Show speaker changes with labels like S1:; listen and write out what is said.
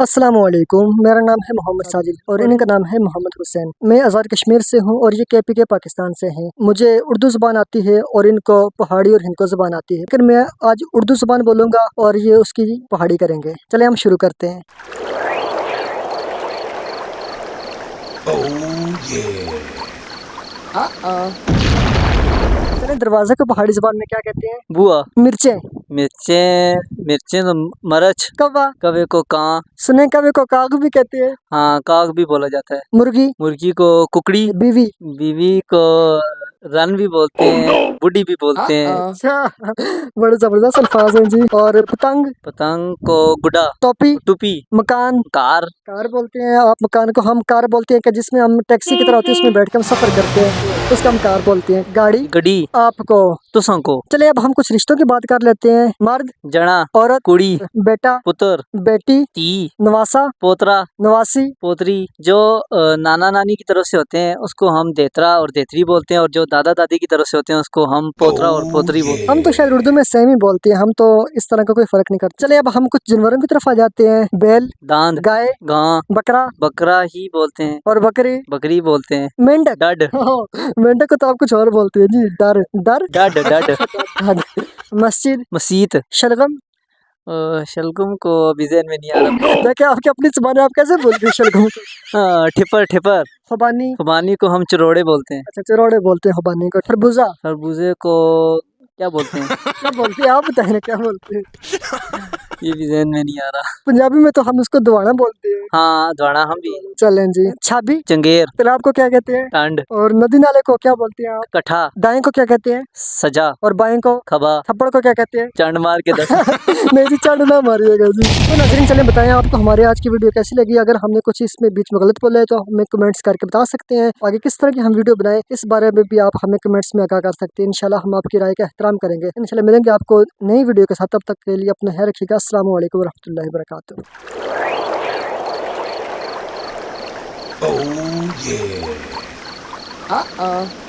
S1: अस्सलामु अलैकुम, मेरा नाम है मोहम्मद साजिद और इनका नाम है मोहम्मद हुसैन। मैं आज़ाद कश्मीर से हूँ और ये KPK पाकिस्तान से हैं। मुझे उर्दू ज़ुबान आती है और इनको पहाड़ी और हिंदको ज़ुबान आती है, लेकिन मैं आज उर्दू ज़ुबान बोलूँगा और ये उसकी पहाड़ी करेंगे। चले हम शुरू करते हैं। चले दरवाजे को पहाड़ी ज़ुबान में क्या कहते हैं?
S2: बुआ।
S1: मिर्चें।
S2: मिर्चें तो मरच।
S1: कौवा।
S2: कवे को कां।
S1: सुने कवे को काग भी कहते हैं।
S2: हाँ, काग भी बोला जाता है।
S1: मुर्गी।
S2: मुर्गी को कुकड़ी।
S1: बीवी।
S2: बीवी को रन भी बोलते हैं, बुढ़ी भी बोलते हैं।
S1: अच्छा, बड़े जबरदस्त अल्फाज हैं जी। और पतंग।
S2: पतंग को गुड्डा।
S1: टोपी।
S2: टोपी।
S1: मकान।
S2: कार।
S1: कार बोलते हैं आप मकान को। हम कार बोलते हैं कि जिसमें हम टैक्सी की तरह होती है, उसमें बैठ के हम सफर करते हैं, उसका हम कार बोलते हैं। गाड़ी।
S2: गड्डी।
S1: आपको।
S2: तुसां को।
S1: चलिए अब हम कुछ रिश्तों की बात कर लेते हैं। मर्द।
S2: जना।
S1: औरत।
S2: कुड़ी।
S1: बेटा।
S2: पुत्र।
S1: बेटी।
S2: ती।
S1: नवासा।
S2: पोतरा।
S1: नवासी।
S2: पोतरी। जो नाना नानी की तरफ से होते हैं उसको हम देतरा और देतरी बोलते हैं, और जो दादा दादी की तरफ से होते हैं उसको हम पोतरा और पोतरी बोलते हैं।
S1: हम तो शायद उर्दू में सेम ही बोलते हैं, हम तो इस तरह का कोई फर्क नहीं करते। चलिए अब हम कुछ जानवरों की तरफ आ जाते हैं। बैल।
S2: दांद।
S1: गाय।
S2: गां।
S1: बकरा।
S2: बकरा ही बोलते हैं।
S1: और बकरी।
S2: बकरी बोलते हैं।
S1: मेंढक।
S2: डड।
S1: मेंढक को तो आप कुछ और बोलते हैं जी। डर। डर।
S2: डड डड।
S1: डर। मस्जिद।
S2: मसीत।
S1: शलगम।
S2: शलगम को अभी ज़हन में नहीं आ रहा।
S1: देखिए आपकी अपनी जुबान है, आप कैसे बोल रहे हो शलगम को?
S2: ठिपर ठिपर।
S1: खुबानी।
S2: खुबानी को हम चिरोड़े बोलते हैं।
S1: अच्छा, चिरोड़े बोलते हैं खुबानी को। खरबूजा।
S2: खरबूजे को क्या बोलते हैं?
S1: क्या बोलते हैं आप बताएं ना, क्या बोलते हैं?
S2: ये भी ज़हन में नहीं आ रहा।
S1: पंजाबी में तो हम उसको दुआना बोलते हैं।
S2: हाँ, द्वाड़ा हम भी।
S1: चलें जी। छाबी।
S2: चंगेर।
S1: तालाब को क्या कहते हैं?
S2: टांड।
S1: और नदी नाले को क्या बोलते हैं आप?
S2: कठा।
S1: दाएं को क्या कहते हैं?
S2: सजा।
S1: और बाएं को?
S2: खबा।
S1: थप्पड़ को क्या कहते हैं?
S2: चंड मार के दस।
S1: नहीं जी, चढ़ ना मारिएगा जी। तो नाज़रीन चलें बताएं आपको हमारे आज की वीडियो कैसी लगी। अगर हमने कुछ इसमें बीच में गलत बोला है तो हमें कमेंट्स करके बता सकते हैं। आगे किस तरह की हम वीडियो बनाएं इस बारे में भी आप हमें कमेंट्स में आगाह कर सकते हैं। इंशाल्लाह हम आपकी राय का एहतराम करेंगे। इंशाल्लाह मिलेंगे आपको नई वीडियो के साथ, तब तक के लिए अपना ख्याल रखिएगा। अस्सलाम वालेकुम रहमतुल्लाहि व बरकातुहू।
S3: Oh yeah. Uh-oh.